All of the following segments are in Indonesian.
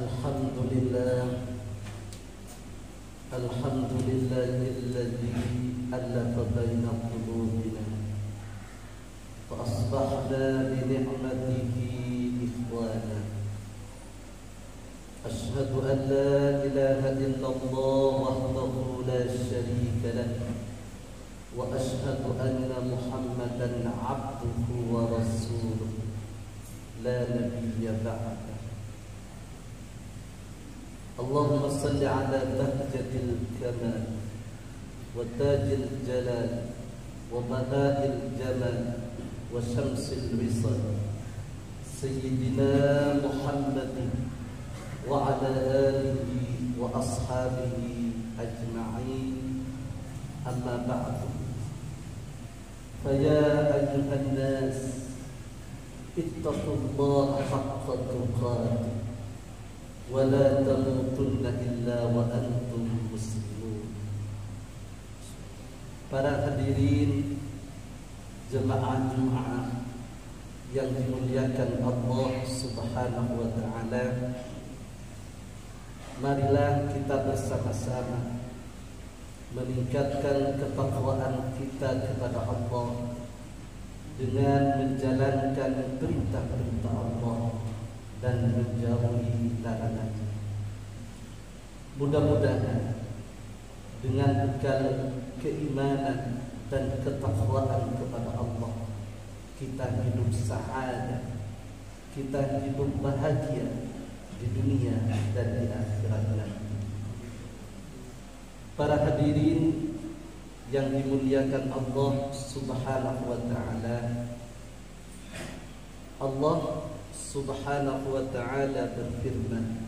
الحمد لله الذي ألف بين قلوبنا فأصبحنا بنعمته إخوانا. أشهد أن لا إله إلا الله وحده لا شريك له، وأشهد أن محمدا عبده ورسوله لا نبي بعده. اللهم صل على بهجة الكمال وتاج الجلال وبهاء الجمال وشمس الوصال سيدنا محمد وعلى آله وأصحابه أجمعين. أما بعد، فيا أيها الناس اتقوا الله حق تقاته ولا تموتن إلا وأنتم مسلمون. Para hadirin jemaah yang dimuliakan Allah Subhanahu wa taala, marilah kita bersama-sama meningkatkan ketakwaan kita kepada Allah dengan menjalankan perintah-perintah Allah dan menjauhi larangannya. Mudah-mudahan dengan bekal keimanan dan ketakwaan kepada Allah, kita hidup sa'adah, kita hidup bahagia di dunia dan di akhirat nanti. Para hadirin yang dimuliakan Allah Subhanahu wa taala, Allah Subhanahu wa ta'ala berfirman,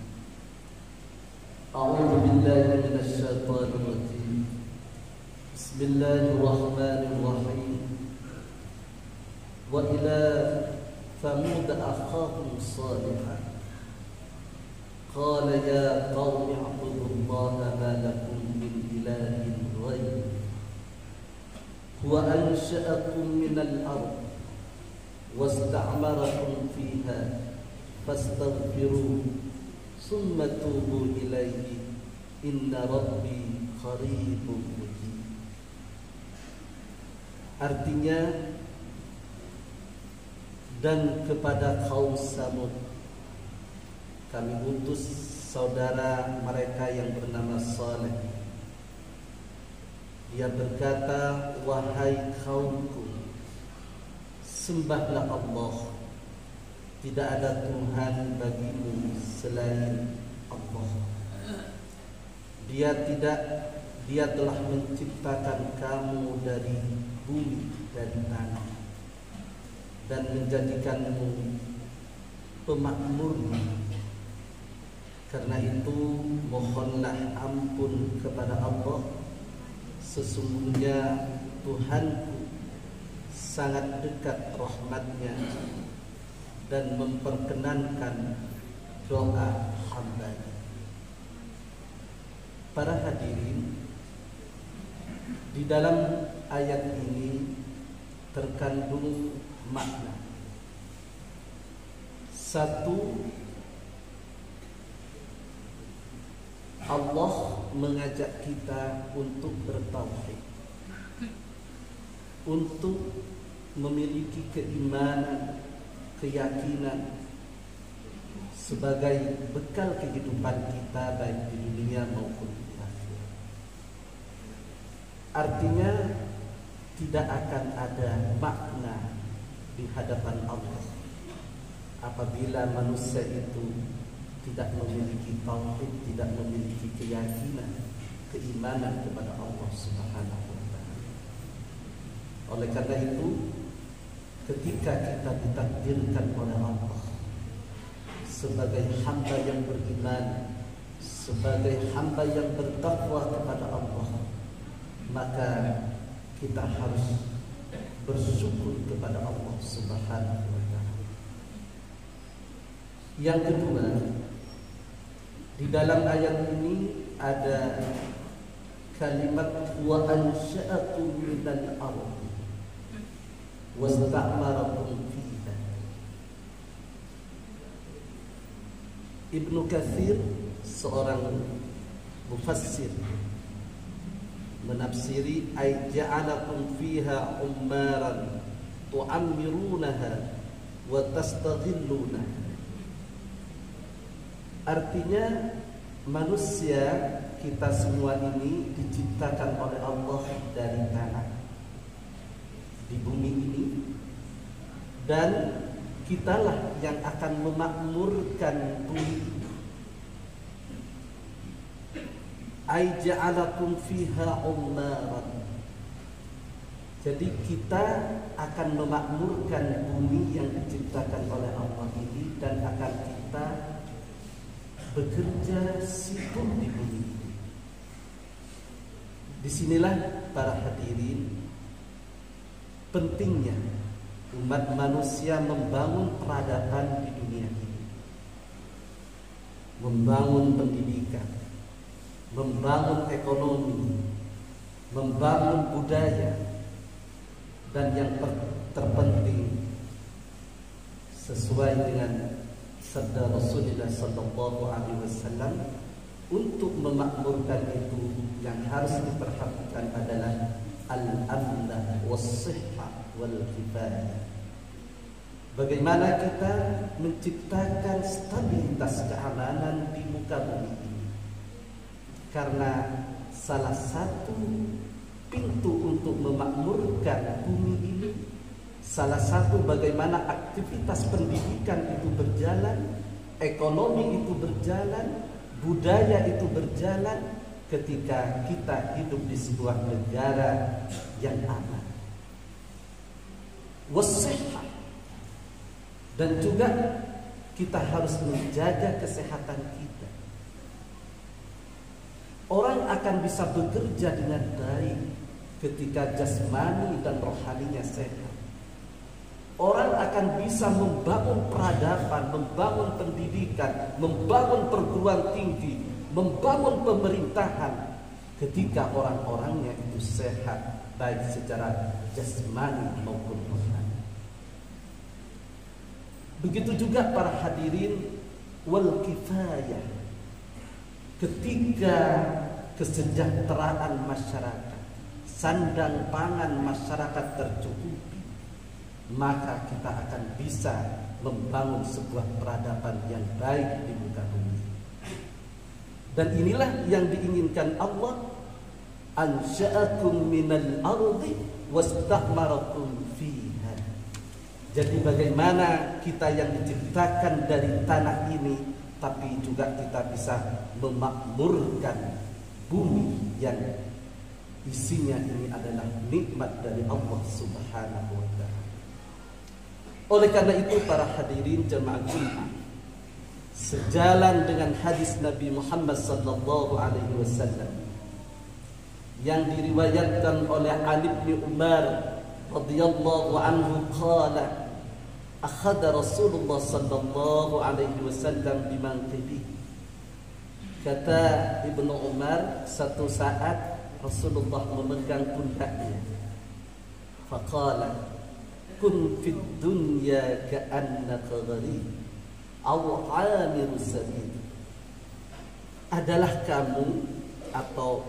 A'udzu billahi minasy syaithanir rajim. Bismillahirrahmanirrahim. Wa ila Thamud akhahum Shalihan qala ya qaumi ibudullaha ma lakum min ilahin ghairuh huwa ansha'akum minal ardh wasta'marakum fiha fastaghfiruhu summa tubu ilaihi inna rabbi qaribun mujib. Artinya, dan kepada kaum Samud kami utus saudara mereka yang bernama Saleh. Dia berkata, wahai kaumku, sembahlah Allah, tidak ada Tuhan bagimu selain Allah. Dia telah menciptakan kamu dari bumi dan tanah dan menjadikanmu pemakmurnya. Karena itu mohonlah ampun kepada Allah, sesungguhnya Tuhanku sangat dekat rahmatnya dan memperkenankan doa hamba-Nya. Para hadirin, di dalam ayat ini terkandung makna. Satu, Allah mengajak kita untuk bertauhid, untuk memiliki keimanan, keyakinan sebagai bekal kehidupan kita baik di dunia maupun di akhirat. Artinya tidak akan ada makna di hadapan Allah apabila manusia itu tidak memiliki tauhid, tidak memiliki keyakinan, keimanan kepada Allah Subhanahu wa taala. Oleh karena itu, ketika kita ditakdirkan oleh Allah sebagai hamba yang beriman, sebagai hamba yang bertakwa kepada Allah, maka kita harus bersyukur kepada Allah Subhanahu wa taala. Yang kedua, di dalam ayat ini ada kalimat wa ansha'akum minal ardh wasta'marakum fiha. Ibnu Katsir, seorang mufassir, menafsiri ay ja'alakum fiha ummaran tu'ammirunaha wa tastaghillunaha. Artinya manusia, kita semua ini diciptakan oleh Allah dari tanah di bumi ini, dan kitalah yang akan memakmurkan bumi ini. Ay ja'alakum fiha ummaran. Jadi kita akan memakmurkan bumi yang diciptakan oleh Allah ini, dan akan kita bekerja sibuk di bumi ini. Disinilah para hadirin pentingnya umat manusia membangun peradaban di dunia ini, membangun pendidikan, membangun ekonomi, membangun budaya, dan yang terpenting sesuai dengan sabda Rasulullah sallallahu alaihi wasallam, untuk memakmurkan itu yang harus diperhatikan adalah al-amn was-sihhah wal-kifayah. Bagaimana kita menciptakan stabilitas keamanan di muka bumi ini? Karena salah satu pintu untuk memakmurkan bumi ini, salah satu bagaimana aktivitas pendidikan itu berjalan, ekonomi itu berjalan, budaya itu berjalan, ketika kita hidup di sebuah negara yang aman. Wasihah, dan juga kita harus menjaga kesehatan kita. Orang akan bisa bekerja dengan baik ketika jasmani dan rohaninya sehat. Orang akan bisa membangun peradaban, membangun pendidikan, membangun perguruan tinggi, membangun pemerintahan ketika orang-orangnya itu sehat, baik secara jasmani maupun rohani. Begitu juga para hadirin wal kifayah, ketika kesejahteraan masyarakat, sandang pangan masyarakat tercukupi, maka kita akan bisa membangun sebuah peradaban yang baik di muka bumi. Dan inilah yang diinginkan Allah, ansha'akum minal ardi wastakmarakum fiha. Jadi bagaimana kita yang diciptakan dari tanah ini, tapi juga kita bisa memakmurkan bumi yang isinya ini adalah nikmat dari Allah Subhanahu wa ta'ala. Oleh karena itu para hadirin jemaah Jumat, sejalan dengan hadis Nabi Muhammad sallallahu alaihi wasallam yang diriwayatkan oleh Ali bin Umar radhiyallahu anhu qala, akhadha Rasulullah sallallahu alaihi wasallam bimanqibi. Kata Ibnu Umar, satu saat Rasulullah memegang pundaknya. Faqala, kun fid dunya ka'annaka gharib aw 'amiru sabil. Adalah kamu, atau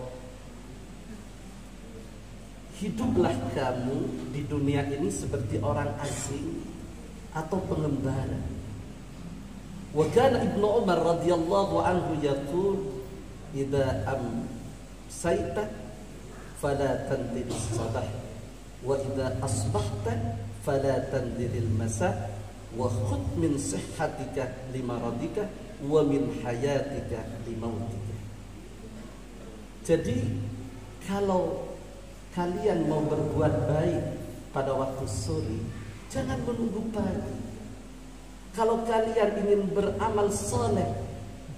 hiduplah kamu di dunia ini seperti orang asing atau pengembara. Wa kana Ibnu Umar radhiyallahu anhu yaqul, idza amsayta fala tandir as-sabah wa idza asbahta fala tandir al-masa wa khudh min sihhatika limaradika wa min hayatika limautika. Jadi kalau kalian mau berbuat baik pada waktu sore, jangan menunggu pagi. Kalau kalian ingin beramal soleh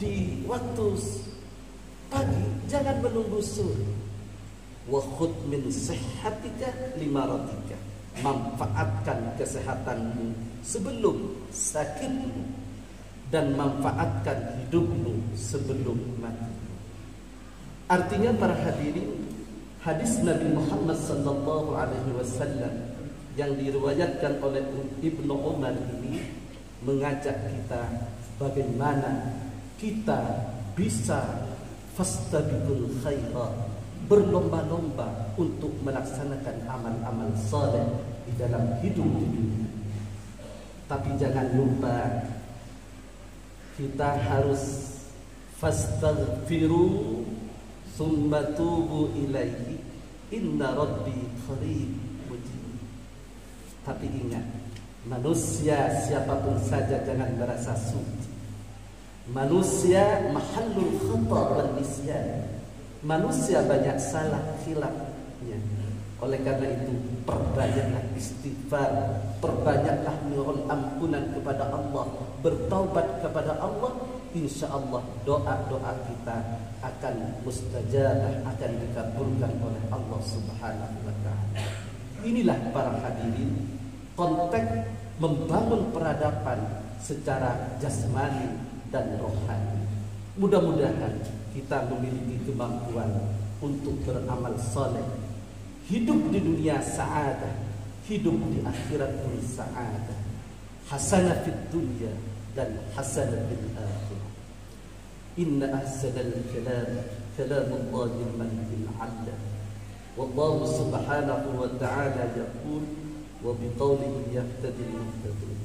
di waktu pagi, jangan menunggu sore. Wa khudh min sihhatika limaradika. Manfaatkan kesehatanmu sebelum sakitmu, dan manfaatkan hidupmu sebelum mati. Artinya para hadirin, hadis Nabi Muhammad sallallahu alaihi wasallam yang diriwayatkan oleh Ibnu Umar ini mengajak kita bagaimana kita bisa fastabiqul khairat, berlomba-lomba untuk melaksanakan amal-amal saleh di dalam hidup di dunia. Tapi jangan lupa kita harus fastaghfiru summa tubu ilaihi inna rabbi qarib mujib. Tapi ingat, manusia siapapun saja jangan merasa suci. Manusia mahallul khata wal nisyan. Manusia banyak salah khilafnya. Oleh karena itu perbanyaklah istighfar, perbanyaklah mohon ampunan kepada Allah, bertaubat kepada Allah. Insya Allah doa-doa kita akan mustajabah, akan dikabulkan oleh Allah Subhanahu wa Ta'ala. Inilah para hadirin konteks membangun peradaban secara jasmani dan rohani. Mudah-mudahan kita memiliki kemampuan untuk beramal saleh, hidup di dunia sa'adah, hidup di akhirat pun sa'adah, hasanah fid dunya dan hasanah fil akhirah. Inna ahsanal kalam kalamullahil malikil 'adl. Wallahu subhanahu wa ta'ala yaqul wa biqawlihi yahtadil muhtadun.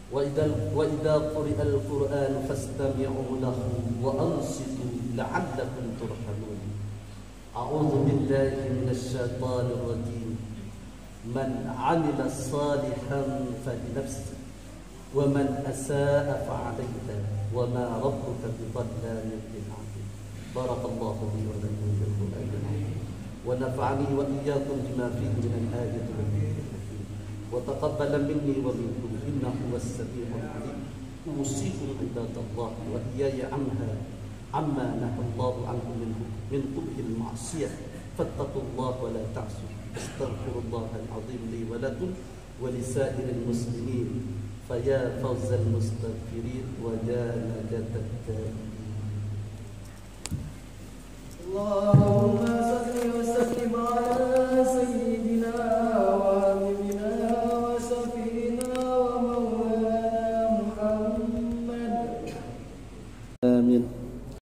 وإذا قرئ القرآن فاستمعوا له وأنصتوا لعلكم ترحمون. أعوذ بالله من الشيطان الرجيم. من عمل صالحا فلنفسه ومن أساء فعليها وما ربك بظلام للعبيد. بارك الله لي ولكم في القرآن العظيم ونفعني وإياكم بما فيه من الآية والذكر الحكيم وتقبل مني ومنكم إنه هو السميع العليم. أوصيكم عباد الله وإياي عما نهى الله عنه من قبح المعصية فاتقوا الله ولا تعصوا. أستغفر الله العظيم لي ولكم ولسائر المسلمين فيا فوز المستغفرين ويا نجاة التائبين. اللهم